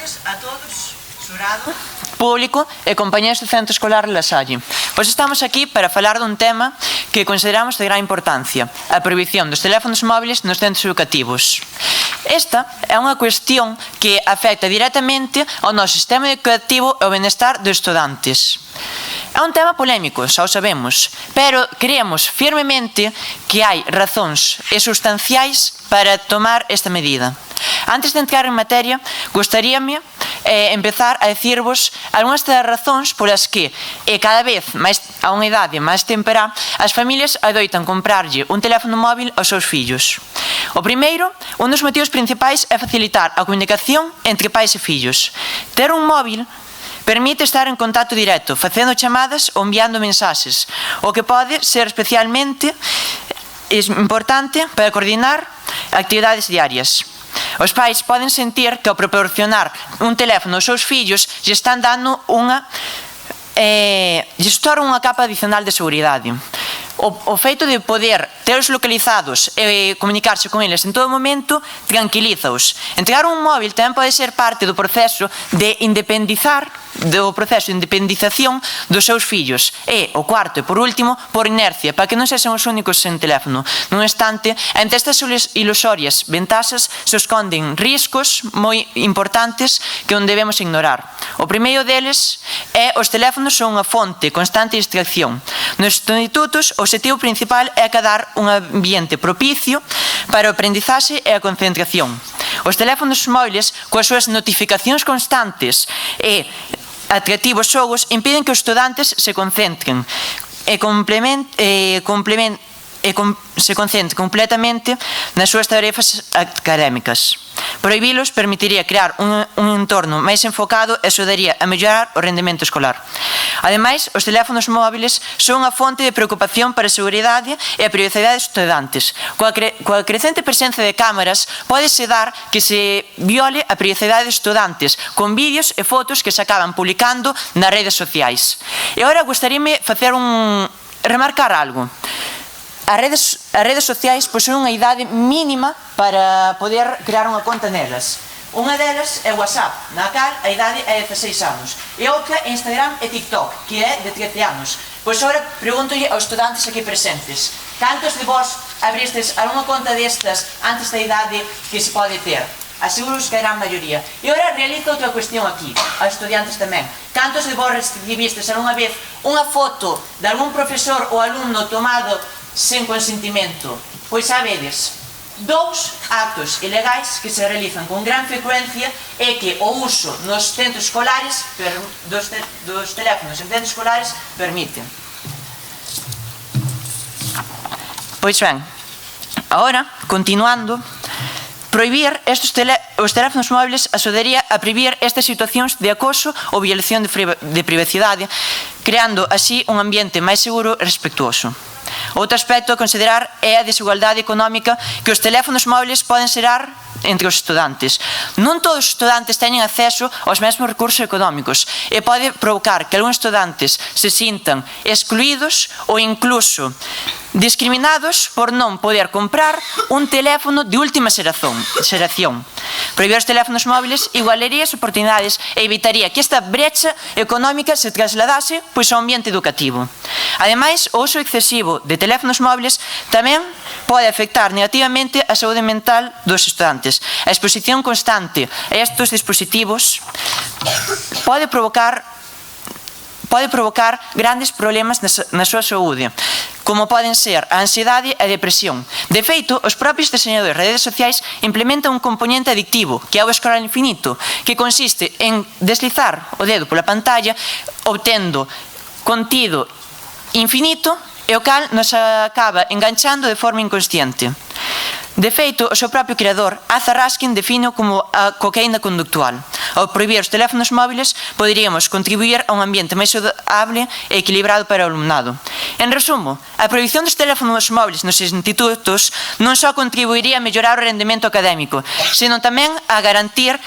tardes a todos, xurado, público e compañeros do Centro Escolar La Salle. Pois estamos aquí para falar dun tema que consideramos de gran importancia, a prohibición dos teléfonos móviles nos centros educativos. Esta é unha cuestión que afecta directamente ao noso sistema educativo e ao benestar dos estudantes. É un tema polémico, xa o sabemos, pero creemos firmemente que hai razóns e substanciais para tomar esta medida. Antes de entrar en materia, gostaríame empezar a dicirvos algunhas das razóns polas que, cada vez máis a unha idade máis temperá, as familias adoitan comprarlle un teléfono móvil aos seus fillos. O primeiro, un dos motivos principais é facilitar a comunicación entre pais e fillos. Ter un móvil permite estar en contacto directo, facendo chamadas ou enviando mensaxes, o que pode ser especialmente importante para coordinar actividades diarias. Os pais poden sentir que ao proporcionar un teléfono aos seus fillos lle están dando unha capa adicional de seguridade. O feito de poder telos localizados e comunicarse con eles en todo momento tranquilízaos. Entregar un móvil tamén pode ser parte do proceso de independización dos seus fillos. E o cuarto e por último, por inercia, para que non sexan os únicos sen teléfono. Non obstante, entre estas ilusorias ventaxas se esconden riscos moi importantes que non debemos ignorar. O primeiro deles é os teléfonos son unha fonte constante de distracción. Nos institutos, o objetivo principal é acadar un ambiente propicio para o aprendizaxe e a concentración. Os teléfonos móviles, coas súas notificacións constantes e atractivos xogos, impiden que os estudantes se concentren e se concentren completamente nas súas tarefas académicas. Prohibilos permitiría crear un entorno máis enfocado e axudaría a mellorar o rendemento escolar. Ademais, os teléfonos móviles son unha fonte de preocupación para a seguridade e a privacidade dos estudantes. Coa crecente presencia de cámaras, pódese dar que se viole a privacidade dos estudantes con vídeos e fotos que se acaban publicando nas redes sociais. E agora gostaríame remarcar algo. As redes sociais posen unha idade mínima para poder crear unha conta nelas. Unha delas é o WhatsApp, na cal a idade é 16 anos. E outra é Instagram e TikTok, que é de 13 anos. Pois agora pregúntolle aos estudantes aquí presentes: cantos de vós abristes algunha conta destas antes da idade que se pode ter? Aseguros que a gran maioría. E agora realizo outra cuestión aquí, aos estudiantes tamén. Cantos de vós recibistes algunha vez unha foto de algún profesor ou alumno tomado sen consentimento? Pois sabedes, dous actos ilegais que se realizan con gran frecuencia é que o uso nos centros escolares dos teléfonos en centros escolares permiten. Pois ben, agora, continuando, prohibir os teléfonos móviles axudaría a prohibir estas situacións de acoso ou violación de privacidade, creando así un ambiente máis seguro e respectuoso. Outro aspecto a considerar é a desigualdade económica que os teléfonos móviles poden xerar entre os estudantes. Non todos os estudantes teñen acceso aos mesmos recursos económicos e pode provocar que algúns estudantes se sintan excluídos ou incluso discriminados por non poder comprar un teléfono de última xeración. Prohibir os teléfonos móviles igualaría as oportunidades e evitaría que esta brecha económica se trasladase ao ambiente educativo. Ademais, o uso excesivo de teléfonos móviles tamén pode afectar negativamente a saúde mental dos estudantes. A exposición constante a estes dispositivos pode provocar grandes problemas na súa saúde, como poden ser a ansiedade e a depresión. De feito, os propios diseñadores de redes sociais implementan un componente adictivo, que é o scroll infinito, que consiste en deslizar o dedo pola pantalla, obtendo contido infinito, e o cal nos acaba enganchando de forma inconsciente. De feito, o seu propio creador, Arthur Raskin, define como a cocaína conductual. Ao prohibir os teléfonos móviles, poderíamos contribuir a un ambiente máis saudável e equilibrado para o alumnado. En resumo, a prohibición dos teléfonos móviles nos institutos non só contribuiría a mellorar o rendemento académico, senón tamén a garantir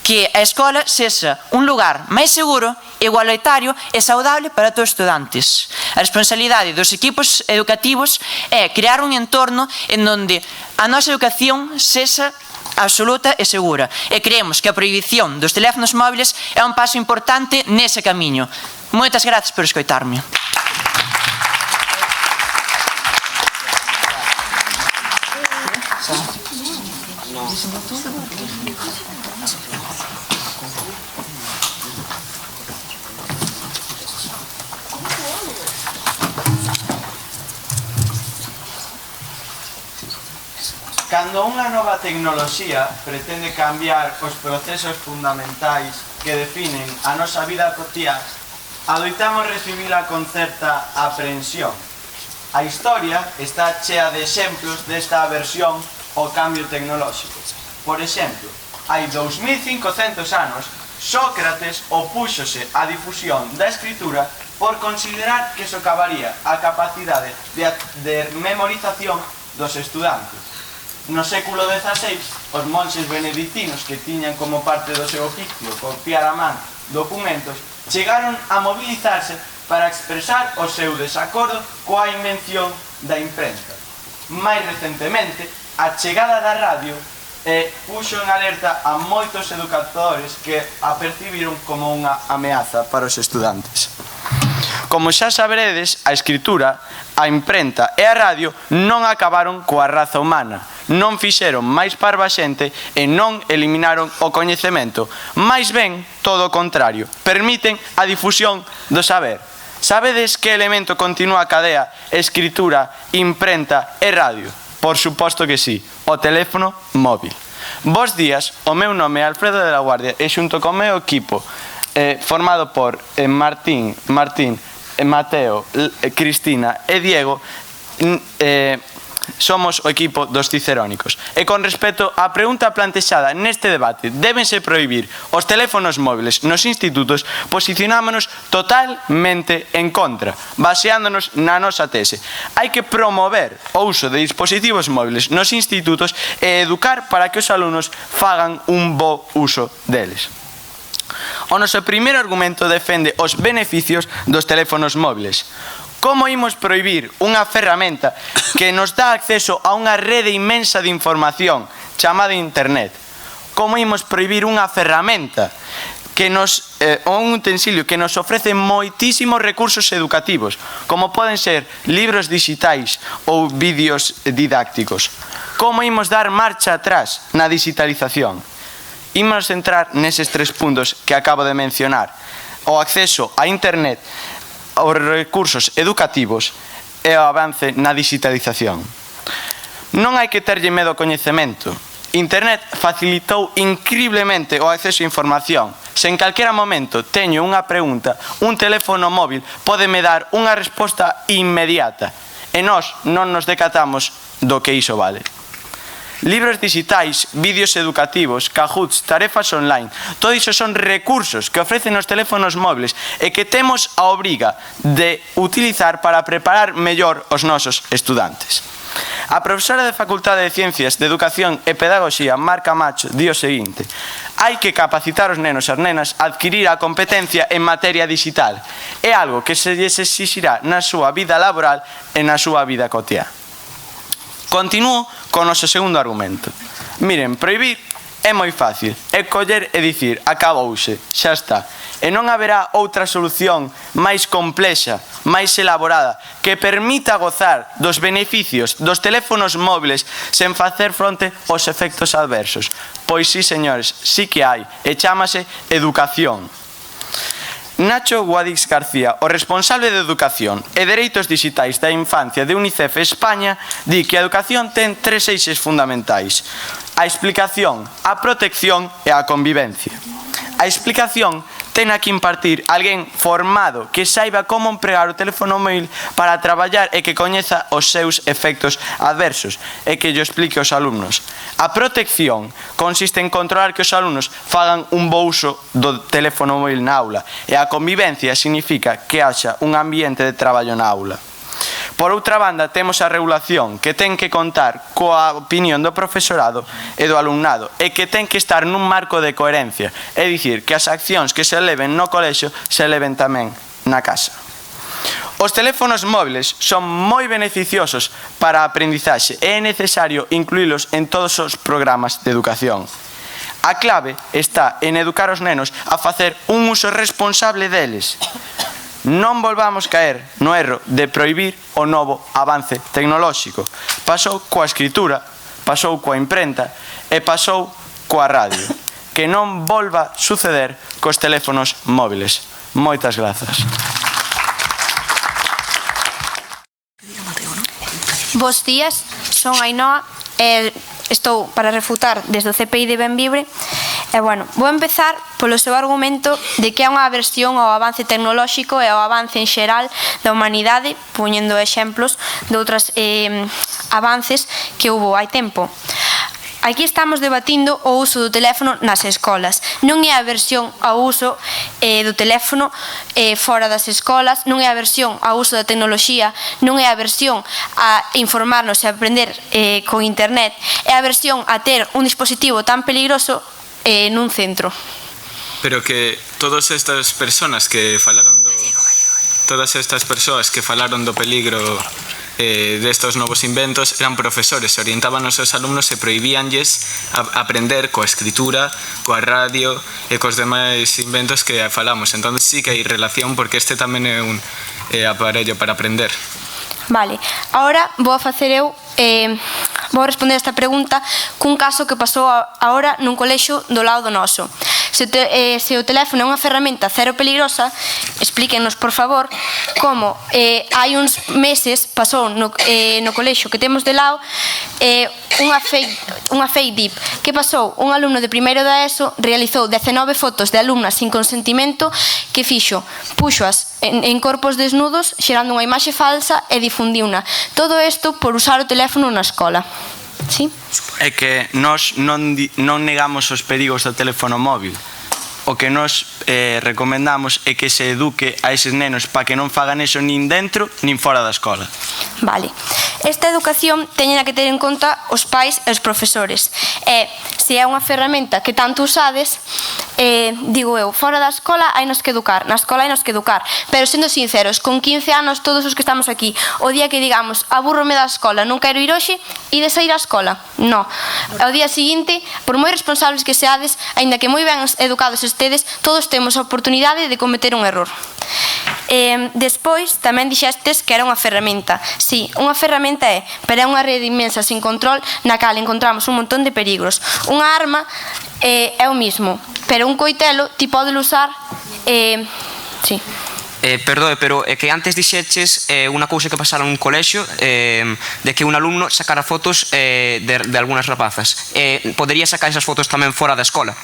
que a escola sexa un lugar máis seguro, igualitario e saudable para todos os estudantes. A responsabilidade dos equipos educativos é crear un entorno en donde a nosa educación sexa absoluta e segura. E creemos que a prohibición dos teléfonos móviles é un paso importante nese camiño. Moitas grazas por escoitarme. Cando unha nova tecnoloxía pretende cambiar os procesos fundamentais que definen a nosa vida cotiá, adoitamos recibila con certa aprensión. A historia está chea de exemplos desta aversión ao cambio tecnolóxico. Por exemplo, hai 2500 anos, Sócrates opúxose á difusión da escritura por considerar que socavaría a capacidade de memorización dos estudantes. No século XVI, os monxes benedictinos que tiñan como parte do seu oficio copiar a man documentos chegaron a mobilizarse para expresar o seu desacordo coa invención da imprenta. Mais recentemente, a chegada da radio puxo en alerta a moitos educadores que a percibiron como unha ameaza para os estudantes. Como xa saberedes, a escritura, a imprenta e a radio non acabaron coa raza humana, non fixeron máis parva xente e non eliminaron o coñecemento, máis ben todo o contrario, permiten a difusión do saber. Sabedes que elemento continúa a cadea escritura, imprenta e radio? Por suposto que sí, o teléfono móvil. Bos días, o meu nome é Alfredo de la Guardia e xunto co meu equipo formado por Martín, Mateo, Cristina e Diego, somos o equipo dos cicerónicos. E con respecto á pregunta plantexada neste debate, débense prohibir os teléfonos móviles nos institutos, posicionámonos totalmente en contra, baseándonos na nosa tese. Hai que promover o uso de dispositivos móviles nos institutos e educar para que os alumnos fagan un bo uso deles. O noso primeiro argumento defende os beneficios dos teléfonos móviles. Como imos prohibir unha ferramenta que nos dá acceso a unha rede inmensa de información chamada Internet? Como imos prohibir unha ferramenta ou un utensilio que nos ofrece moitísimos recursos educativos, como poden ser libros digitais ou vídeos didácticos? Como imos dar marcha atrás na digitalización? Imos entrar neses tres puntos que acabo de mencionar: o acceso a Internet, os recursos educativos e o avance na digitalización. Non hai que terlle medo ao coñecemento. Internet facilitou increíblemente o acceso a información. Se en calquera momento teño unha pregunta, un teléfono móvil pódeme dar unha resposta inmediata e nós non nos decatamos do que iso vale. Libros digitais, vídeos educativos, Kahoots, tarefas online, todo iso son recursos que ofrecen os teléfonos móviles e que temos a obriga de utilizar para preparar mellor os nosos estudantes. A profesora de Facultade de Ciencias de Educación e Pedagogía, Marca Macho, di o seguinte: hai que capacitar os nenos e as nenas a adquirir a competencia en materia digital. É algo que se lles exixirá na súa vida laboral e na súa vida cotiá. Continúo con o noso segundo argumento. Miren, prohibir é moi fácil, é coller e dicir acabouse, xa está. E non haberá outra solución máis complexa, máis elaborada, que permita gozar dos beneficios dos teléfonos móviles sen facer fronte aos efectos adversos. Pois sí, señores, sí que hai, e chámase educación. Nacho Guadix García, o responsable de Educación e Dereitos Digitais da Infancia de UNICEF España, di que a educación ten tres eixes fundamentais: a explicación, a protección e a convivencia. A explicación ten a que impartir alguén formado que saiba como empregar o teléfono móvil para traballar e que coñeza os seus efectos adversos e que llo explique aos alumnos. A protección consiste en controlar que os alumnos fagan un bo uso do teléfono móvil na aula, e a convivencia significa que haxa un ambiente de traballo na aula. Por outra banda, temos a regulación que ten que contar coa opinión do profesorado e do alumnado e que ten que estar nun marco de coherencia, é dicir, que as accións que se eleven no colexio se eleven tamén na casa. Os teléfonos móviles son moi beneficiosos para a aprendizaxe e é necesario incluílos en todos os programas de educación. A clave está en educar os nenos a facer un uso responsable deles. Non volvamos caer no erro de prohibir o novo avance tecnolóxico. Pasou coa escritura, pasou coa imprenta e pasou coa radio. Que non volva suceder cos teléfonos móviles. Moitas grazas. Bos días, son Ainhoa e estou para refutar desde o CPI de Benvibre. E, bueno, vou empezar polo seu argumento de que é unha aversión ao avance tecnolóxico e ao avance en xeral da humanidade, poñendo exemplos de outros avances que houve hai tempo. Aquí estamos debatindo o uso do teléfono nas escolas. Non é a versión ao uso do teléfono fora das escolas, non é a versión ao uso da tecnoloxía, non é a versión a informarnos e a aprender con internet, é a versión a ter un dispositivo tan peligroso nun centro. Pero que todas estas persoas que falaron do peligro destos novos inventos eran profesores, orientaban aos seus alumnos e prohibíanlles aprender coa escritura, coa radio e cos demais inventos que falamos. Entón sí que hai relación, porque este tamén é un aparello para aprender. Vale, agora vou facer eu vou responder esta pregunta cun caso que pasou agora nun colexio do lado do noso. Se o teléfono é unha ferramenta cero peligrosa, explíquenos, por favor, como hai uns meses pasou no colexio que temos de lado unha fake dip. Que pasou? Un alumno de primeiro da ESO realizou 19 fotos de alumnas sin consentimento que puxoas en corpos desnudos, xerando unha imaxe falsa e difundiuna. Todo isto por usar o teléfono na escola. Sí? É que nós non negamos os perigos do teléfono móvil. O que nós recomendamos é que se eduque a eses nenos para que non fagan eso nin dentro nin fora da escola. Vale. Esta educación teñen que ter en conta os pais e os profesores. E se é unha ferramenta que tanto usades, digo eu, fora da escola hainos que educar, na escola hainos que educar. Pero sendo sinceros, con 15 anos todos os que estamos aquí, o día que digamos aburrome da escola, non quero ir hoxe, ides a ir á escola? No. Ao día seguinte, por moi responsables que seades, aínda que moi ben educados estedes, todos temos a oportunidade de cometer un error. Despois tamén dixestes que era unha ferramenta. Si, unha ferramenta é, pero é unha rede inmensa sin control na cal encontramos un montón de perigros. Unha arma é o mismo, pero un coitelo ti pódelo usar. Sí. Perdoe, pero é que antes dixeches unha cousa que pasara nun colexio, de que un alumno sacara fotos de algunhas rapazas. Podería sacar esas fotos tamén fora da escola?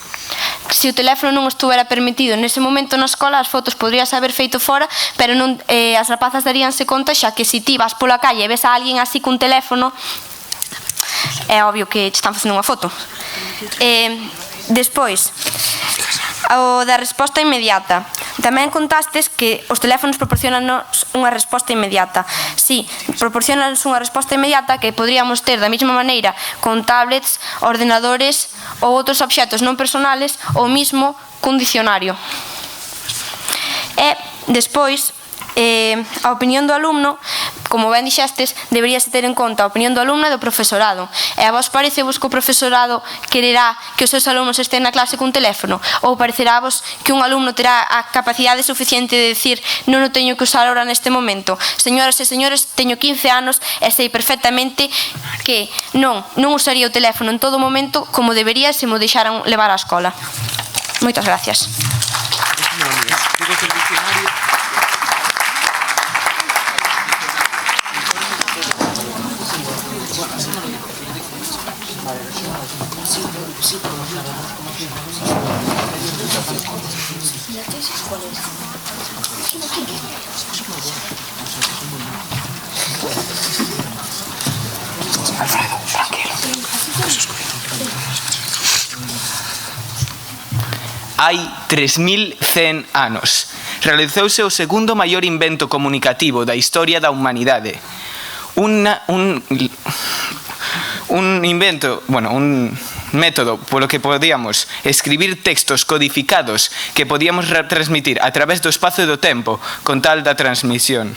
Se o teléfono non estuvera permitido nese momento na escola, as fotos podrías haber feito fora, pero non, as rapazas daríanse conta, xa que se ti vas pola calle e ves a alguén así cun teléfono, é obvio que te están facendo unha foto. Despois, o da resposta inmediata. Tamén contastes que os teléfonos proporcionanos unha resposta inmediata. Si, proporcionanos unha resposta inmediata que podríamos ter da mesma maneira con tablets, ordenadores ou outros obxectos non personales ou mismo cun dicionario. E despois, a opinión do alumno, como ben dixestes, deberíase ter en conta a opinión do alumno e do profesorado. E a vos parecevos que o profesorado quererá que os seus alumnos estén na clase cun teléfono? Ou parecerávos que un alumno terá a capacidade suficiente de decir non o teño que usar ahora neste momento? Señoras e señores, teño 15 anos e sei perfectamente que non usaría o teléfono en todo momento como debería se mo deixaran levar á escola. Moitas gracias. Alfredo, tranquilo. Hai 3100 anos realizouse o segundo maior invento comunicativo da historia da humanidade. un invento, bueno, un método polo que podíamos escribir textos codificados que podíamos retransmitir a través do espazo e do tempo con tal da transmisión.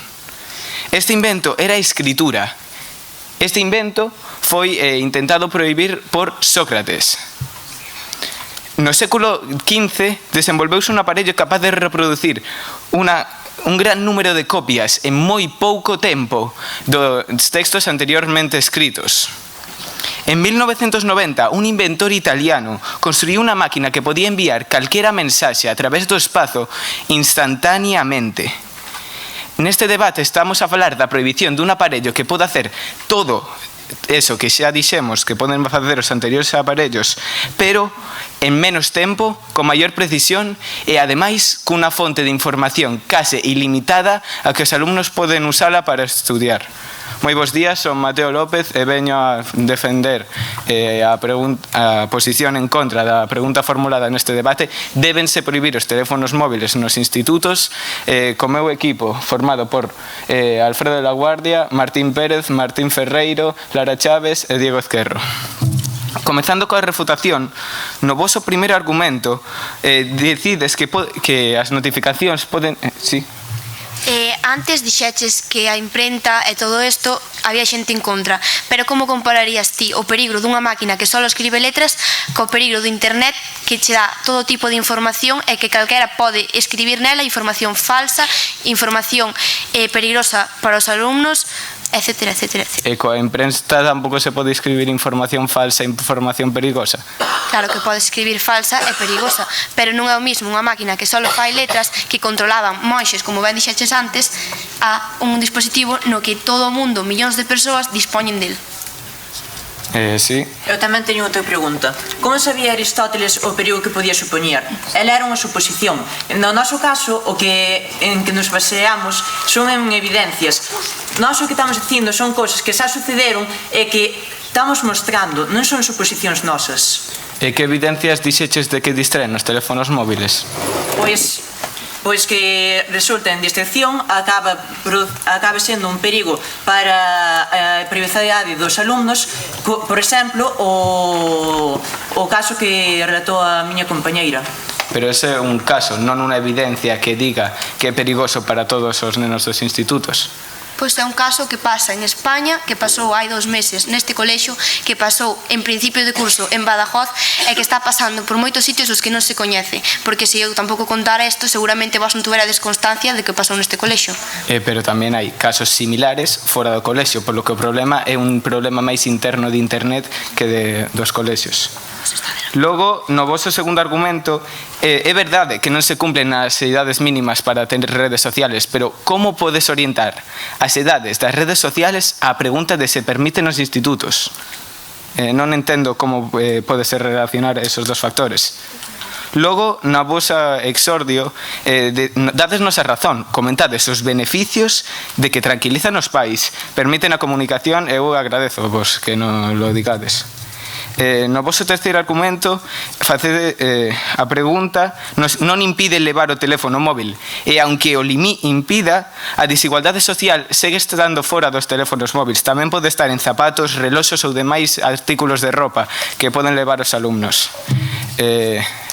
Este invento era a escritura. Este invento foi intentado prohibir por Sócrates. No século XV desenvolveuse un aparello capaz de reproducir un gran número de copias en moi pouco tempo dos textos anteriormente escritos. En 1990, un inventor italiano construiu unha máquina que podía enviar calquera mensaxe a través do espazo instantaneamente. Neste debate estamos a falar da prohibición dun aparello que pode hacer todo eso que xa dixemos que poden facer os anteriores aparellos, pero en menos tempo, con maior precisión e ademais cunha fonte de información case ilimitada a que os alumnos poden usala para estudiar. Moi bons días, son Mateo López e veño a defender a posición en contra da pregunta formulada neste debate. Débense prohibir os teléfonos móviles nos institutos, co meu equipo formado por Alfredo de la Guardia, Martín Pérez, Martín Ferreiro, Lara Chaves e Diego Ezquerro. Comezando coa refutación, no voso primeiro argumento decides que as notificacións poden... Sí. Antes dixeches que a imprenta e todo isto había xente en contra, pero como compararías ti o perigro dunha máquina que só escribe letras co perigro do internet que che dá todo tipo de información e que calquera pode escribir nela información falsa, información peligrosa para os alumnos, etcétera, etcétera, etcétera. E coa imprenta tampouco se pode escribir información falsa e información perigosa? Claro que pode escribir falsa e perigosa, pero non é o mismo unha máquina que só fai letras que controlaban monxes, como ben dixeches antes, a un dispositivo no que todo o mundo, millóns de persoas, dispoñen del. Sí. Eu tamén teño outra pregunta. Como sabía Aristóteles o perigo que podía supoñer? Ela era unha suposición. No noso caso, en que nos baseamos son en evidencias. Nós o que estamos dicindo son cousas que xa sucederon e que estamos mostrando, non son suposicións nosas. E que evidencias dixeches de que distraen os teléfonos móviles? Pois que resulta en distracción, acaba sendo un perigo para a privacidade dos alumnos. Por exemplo, o caso que relatou a miña compañeira. Pero ese é un caso, non unha evidencia que diga que é perigoso para todos os nenos dos institutos. Pois é un caso que pasa en España, que pasou hai 2 meses neste colexio, que pasou en principio de curso en Badajoz e que está pasando por moitos sitios os que non se coñece, porque se eu tampouco contara isto, seguramente vos non tuverades constancia de que pasou neste colexio. Pero tamén hai casos similares fora do colexio, polo que o problema é un problema máis interno de internet que dos colexios. Logo, no voso segundo argumento, é verdade que non se cumplen as idades mínimas para ter redes sociales, pero como podes orientar as edades das redes sociales á pregunta de se permiten nos institutos? Non entendo como pode ser relacionar esos dos factores. Logo, na vosa exordio, dadesnos a razón, comentades os beneficios de que tranquilizan os pais, permiten a comunicación, e eu agradezo vos que non lo digades. No voso terceiro argumento facede a pregunta non impide levar o teléfono móvil e aunque o impida, a desigualdade social segue estando fora dos teléfonos móviles. Tamén pode estar en zapatos, reloxos ou demais artículos de roupa que poden levar os alumnos.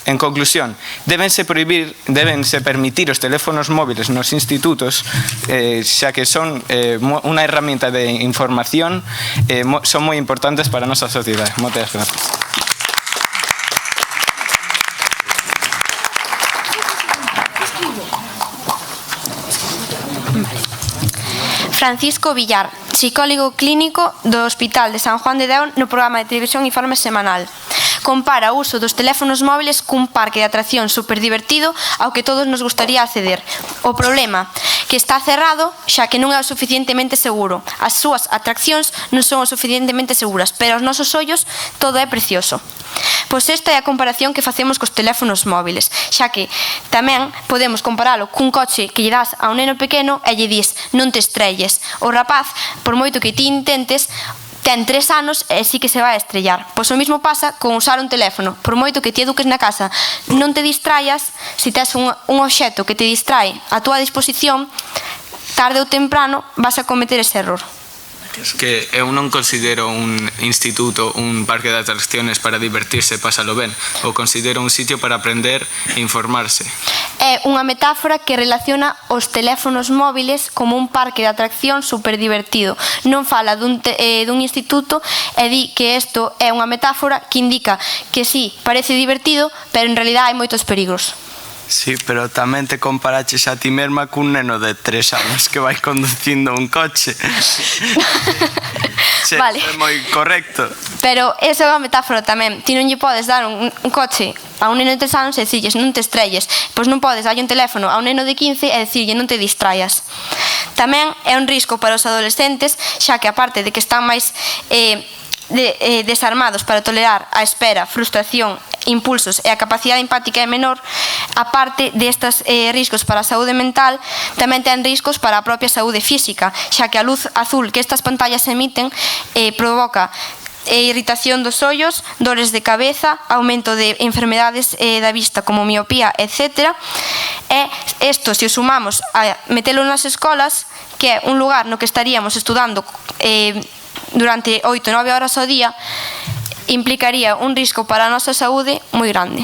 En conclusión, débense permitir os teléfonos móviles nos institutos, xa que son unha herramienta de información, son moi importantes para a nosa sociedade. Moitas grazas. Francisco Villar, psicólogo clínico do Hospital de San Juan de Deu no programa de televisión Informe Semanal. Compara o uso dos teléfonos móviles cun parque de atracción super divertido ao que todos nos gustaría acceder. O problema, que está cerrado xa que non é o suficientemente seguro. As súas atraccións non son o suficientemente seguras, pero aos nosos ollos todo é precioso. Pois esta é a comparación que facemos cos teléfonos móviles, xa que tamén podemos comparalo cun coche que lle das a un neno pequeno e lle dis non te estrelles. O rapaz, por moito que ti intentes, ten 3 anos e sí que se vai a estrellar. Pois o mismo pasa con usar un teléfono. Por moito que ti eduques na casa, non te distraias, se tes un obxecto que te distrae a túa disposición, tarde ou temprano vas a cometer ese error. Es que eu non considero un instituto un parque de atracciones para divertirse e pasalo ben. O considero un sitio para aprender e informarse. É unha metáfora que relaciona os teléfonos móviles como un parque de atracción super divertido. Non fala dun instituto e di que isto é unha metáfora que indica que sí, parece divertido, pero en realidad hai moitos perigros. Sí, pero tamén te comparaches a ti mesma cun neno de 3 anos que vai conducindo un coche. Vale. É moi correcto. Pero esa é unha metáfora tamén. Ti non lle podes dar un coche a un neno de 3 anos e dicirlles non te estrelles. Pois non podes darlle un teléfono a un neno de 15 e dicirlle non te distraias. Tamén é un risco para os adolescentes, xa que aparte de que están máis desarmados para tolerar a espera, frustración, impulsos e a capacidade empática é menor, aparte destes riscos para a saúde mental, tamén ten riscos para a propia saúde física, xa que a luz azul que estas pantallas emiten provoca irritación dos ollos, dores de cabeza, aumento de enfermedades da vista como miopía, etc. E isto, se o sumamos a metelo nas escolas, que é un lugar no que estaríamos estudando durante 8 ou 9 horas ao día, implicaría un risco para a nosa saúde moi grande.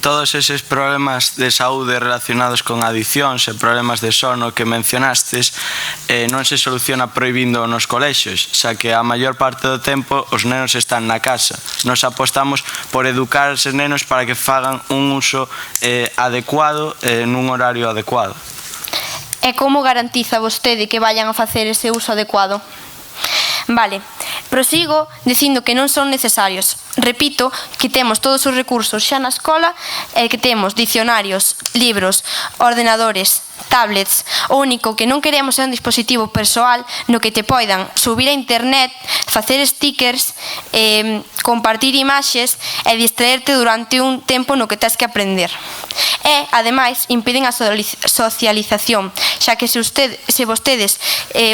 Todos eses problemas de saúde relacionados con adiccións e problemas de sono que mencionastes non se soluciona prohibindo nos colexios, xa que a maior parte do tempo os nenos están na casa. Nos apostamos por educar eses nenos para que fagan un uso adecuado nun horario adecuado. E como garantiza vostede que vayan a facer ese uso adecuado? Vale, prosigo dicindo que non son necesarios. Repito que temos todos os recursos xa na escola e que temos dicionarios, libros, ordenadores, tablets. O único que non queremos é un dispositivo persoal no que te poidan subir a internet, facer stickers, compartir imaxes e distraerte durante un tempo no que tens que aprender. E, ademais, impiden a socialización, xa que se vostedes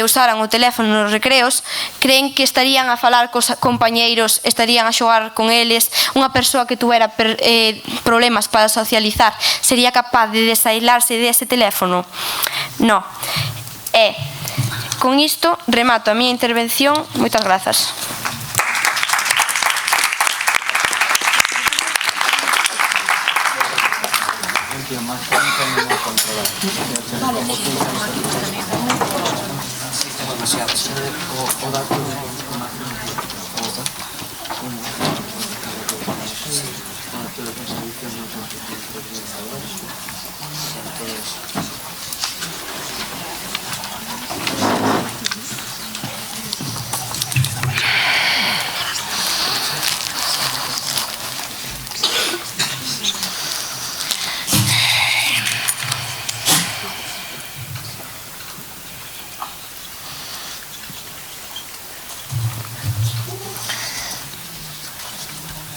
usaran o teléfono nos recreos, creen que estarían a falar cos compañeiros, estarían a xogar con eles. Unha persoa que tuvera problemas para socializar sería capaz de desaislarse dese teléfono? No. E, con isto, remato a miña intervención. Moitas grazas.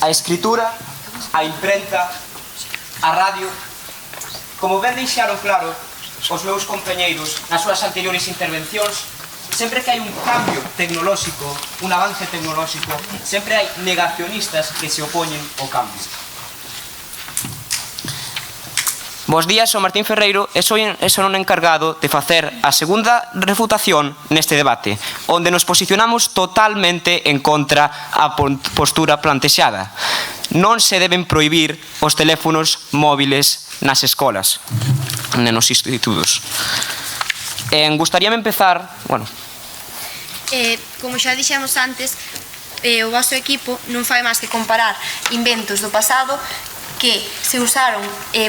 A escritura, a imprenta, a radio, como ben deixaron claro os meus compañeiros nas súas anteriores intervencións, sempre que hai un cambio tecnolóxico, un avance tecnolóxico, sempre hai negacionistas que se opoñen ao cambio. Bos días, son Martín Ferreiro e son o encargado de facer a segunda refutación neste debate, onde nos posicionamos totalmente en contra a postura plantexada. Non se deben prohibir os teléfonos móviles nas escolas, nos institutos. Gustaríame empezar, Como xa dixemos antes, o vosso equipo non fai máis que comparar inventos do pasado que se usaron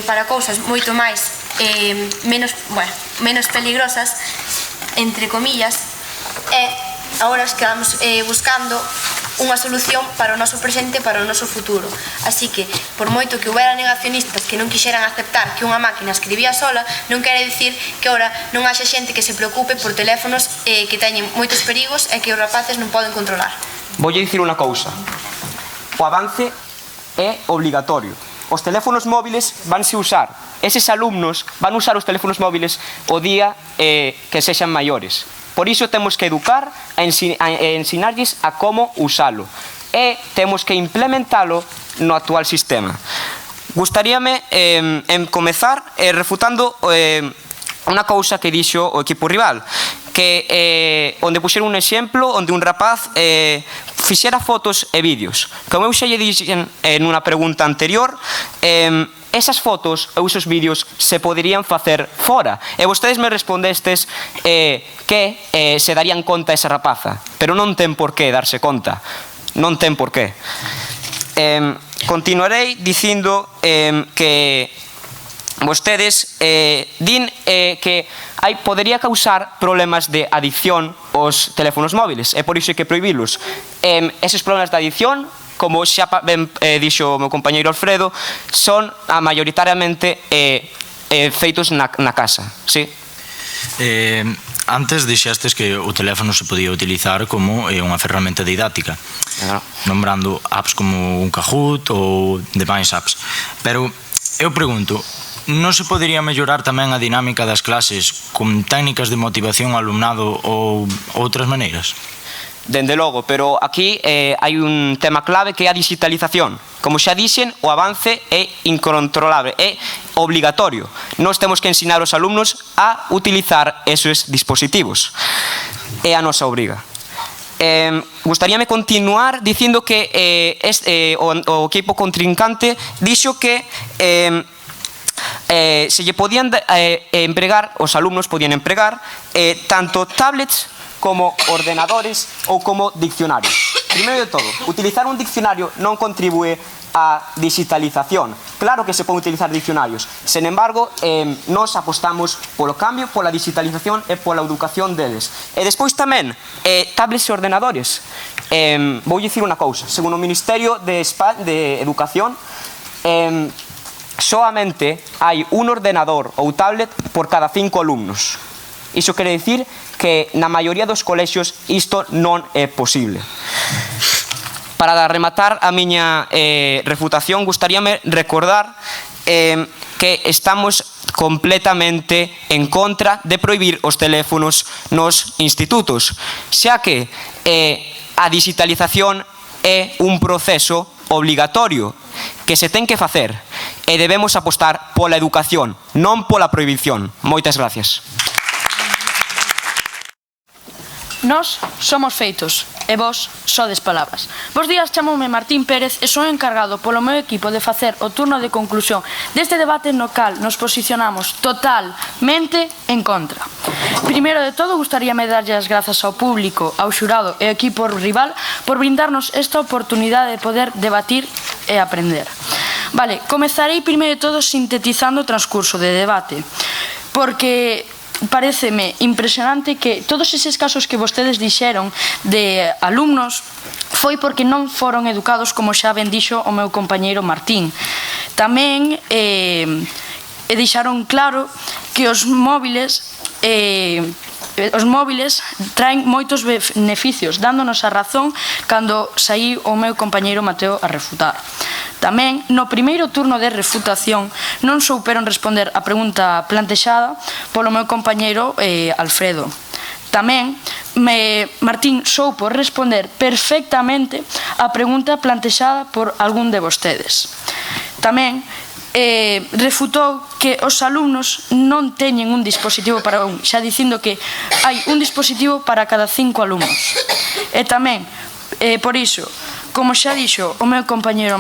para cousas moito máis menos peligrosas, entre comillas, e agora quedamos buscando unha solución para o noso presente e para o noso futuro. Así que, por moito que houbera negacionistas que non quixeran aceptar que unha máquina escribía sola, non quere dicir que ora non haxa xente que se preocupe por teléfonos que teñen moitos perigos e que os rapaces non poden controlar. Voulle dicir unha cousa. O avance é obligatorio. Os teléfonos móviles vanse usar. Eses alumnos van usar os teléfonos móviles o día que sexan maiores. Por iso temos que educar e ensinarlles a como usalo. E temos que implementalo no actual sistema. Gustaríame comezar refutando unha cousa que dixo o equipo rival, onde puxeron un exemplo onde un rapaz fixera fotos e vídeos. Como eu xa lle dixen nunha pregunta anterior, esas fotos ou esos vídeos se poderían facer fora. E vostedes me respondestes que se darían conta esa rapaza, pero non ten por que darse conta. Non ten por qué. Continuarei dicindo que vostedes din que podería causar problemas de adicción aos teléfonos móviles, e por iso hai que prohibilos. Eses problemas de adicción, como xa ben dixo o meu compañeiro Alfredo, son maioritariamente feitos na casa, sí? Antes dixestes que o teléfono se podía utilizar como unha ferramenta didáctica, nombrando apps como un Kahoot ou demais apps. Pero eu pregunto, non se podería mellorar tamén a dinámica das clases con técnicas de motivación ao alumnado ou outras maneiras? Dende logo, pero aquí hai un tema clave que é a digitalización. Como xa dixen, o avance é incontrolable, é obligatorio. Nós temos que ensinar aos alumnos a utilizar esos dispositivos. É a nosa obriga. Gustaríame continuar dicindo que o equipo contrincante dixo que se lle podían empregar, os alumnos podían empregar tanto tablets como ordenadores ou como diccionarios. Primeiro de todo, utilizar un diccionario non contribúe á digitalización. Claro que se poden utilizar diccionarios. Sen embargo, nos apostamos polo cambio, pola digitalización e pola educación deles. E despois tamén, tablets e ordenadores. Vou dicir unha cousa. Segundo o Ministerio de Educación, soamente hai un ordenador ou tablet por cada 5 alumnos. Iso quere dicir que na maioría dos colexios isto non é posible. Para rematar a miña refutación, gustaríame recordar que estamos completamente en contra de prohibir os teléfonos nos institutos, xa que a digitalización é un proceso obligatorio que se ten que facer e debemos apostar pola educación, non pola prohibición. Moitas gracias. Nós somos feitos e vos sodes palabras. Bos días, chamoume Martín Pérez e son encargado polo meu equipo de facer o turno de conclusión deste debate no cal nos posicionamos totalmente en contra. Primeiro de todo, gustaríame darlle as grazas ao público, ao xurado e ao equipo rival por brindarnos esta oportunidade de poder debatir e aprender. Vale, comezarei primeiro de todo sintetizando o transcurso de debate, porque pareceme impresionante que todos eses casos que vostedes dixeron de alumnos foi porque non foron educados, como xa ben dixo o meu compañeiro Martín. Tamén deixaron claro que os móviles traen moitos beneficios, dándonos a razón cando saí o meu compañeiro Mateo a refutar. Tamén, no primeiro turno de refutación, non souperon responder a pregunta plantexada polo meu compañeiro Alfredo. Tamén, Martín soupo responder perfectamente a pregunta plantexada por algún de vostedes. Tamén, refutou que os alumnos non teñen un dispositivo para un, xa dicindo que hai un dispositivo para cada 5 alumnos. E tamén, por iso, como xa dixo o meu compañeiro,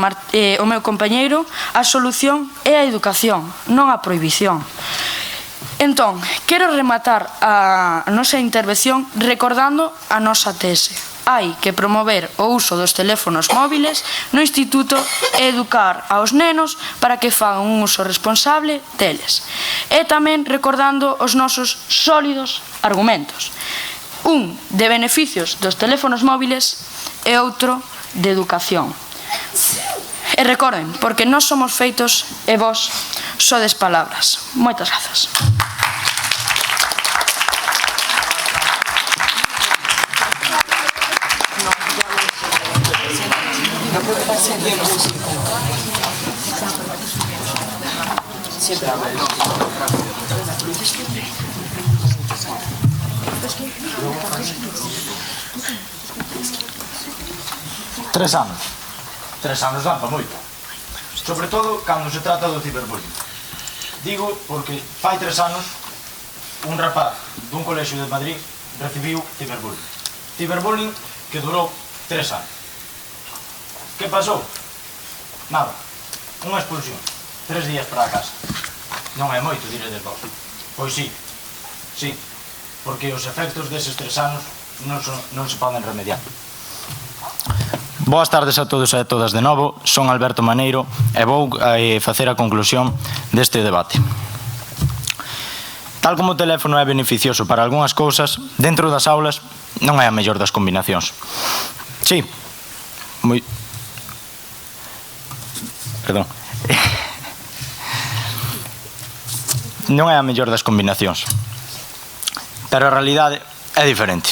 a solución é a educación, non a prohibición. Entón, quero rematar a nosa intervención recordando a nosa tese. Hai que promover o uso dos teléfonos móviles no instituto e educar aos nenos para que fagan un uso responsable deles. E tamén recordando os nosos sólidos argumentos. Un de beneficios dos teléfonos móviles e outro de educación. E recorden, porque nós somos feitos e vos sodes palabras. Moitas grazas. Tres anos dan para moito, sobre todo cando se trata do ciberbullying. Digo porque fai 3 anos un rapaz dun colexio de Madrid recibiu ciberbullying. Ciberbullying que durou 3 anos. Que pasou? Nada. Unha expulsión. 3 días para a casa. Non é moito, diredes vos. Pois sí. Sí. Porque os efectos deses 3 anos non se poden remediar. Boas tardes a todos e a todas de novo. Son Alberto Maneiro e vou facer a conclusión deste debate. Tal como o teléfono é beneficioso para algunhas cousas, dentro das aulas non é a mellor das combinacións. Sí, moi... Perdón. Non é a mellor das combinacións, pero a realidade é diferente.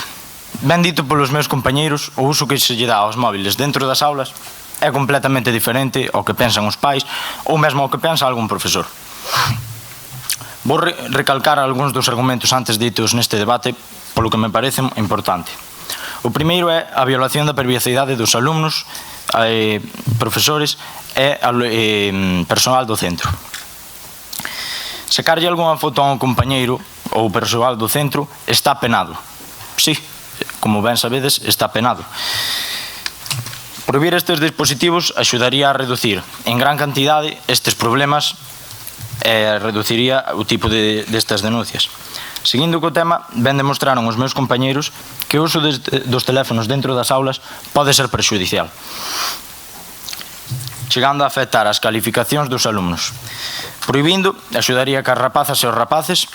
Ben dito polos meus compañeiros, o uso que se lle dá aos móviles dentro das aulas é completamente diferente ao que pensan os pais ou mesmo ao que pensa algún profesor. Vou recalcar algúns dos argumentos antes ditos neste debate polo que me parecen importante. O primeiro é a violación da privacidade dos alumnos, profesores e persoal do centro. Sacarlle algunha foto a un compañeiro ou persoal do centro está penado. Sí, como ben sabedes, está penado. Prohibir estes dispositivos axudaría a reducir en gran cantidade estes problemas e reduciría o tipo destas denuncias. Seguindo co tema, ben demostraron os meus compañeiros que o uso dos teléfonos dentro das aulas pode ser prexudicial, chegando a afectar as calificacións dos alumnos. Prohibindo, axudaría que as rapazas e os rapaces,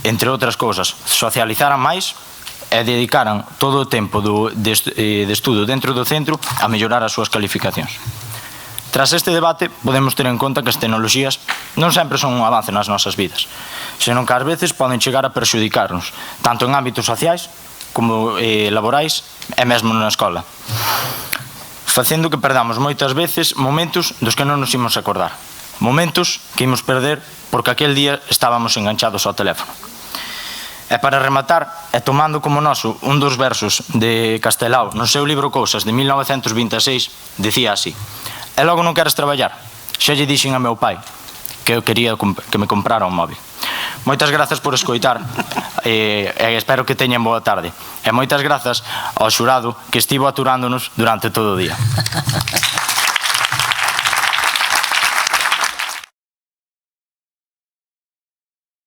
entre outras cousas, socializaran máis e dedicaran todo o tempo de estudo dentro do centro a mellorar as súas calificacións. Tras este debate, podemos ter en conta que as tecnoloxías non sempre son un avance nas nosas vidas, senón que ás veces poden chegar a perxudicarnos, tanto en ámbitos sociais como laborais e mesmo na escola, facendo que perdamos moitas veces momentos dos que non nos imos acordar, momentos que imos perder porque aquel día estábamos enganchados ao teléfono. E para rematar, e tomando como noso un dos versos de Castelao no seu libro Cousas de 1926, dicía así: "E logo non queres traballar? Xa lle dixen a meu pai que eu quería que me comprara un móvil." Moitas grazas por escoitar e espero que teñan boa tarde. E moitas grazas ao xurado que estivo aturándonos durante todo o día.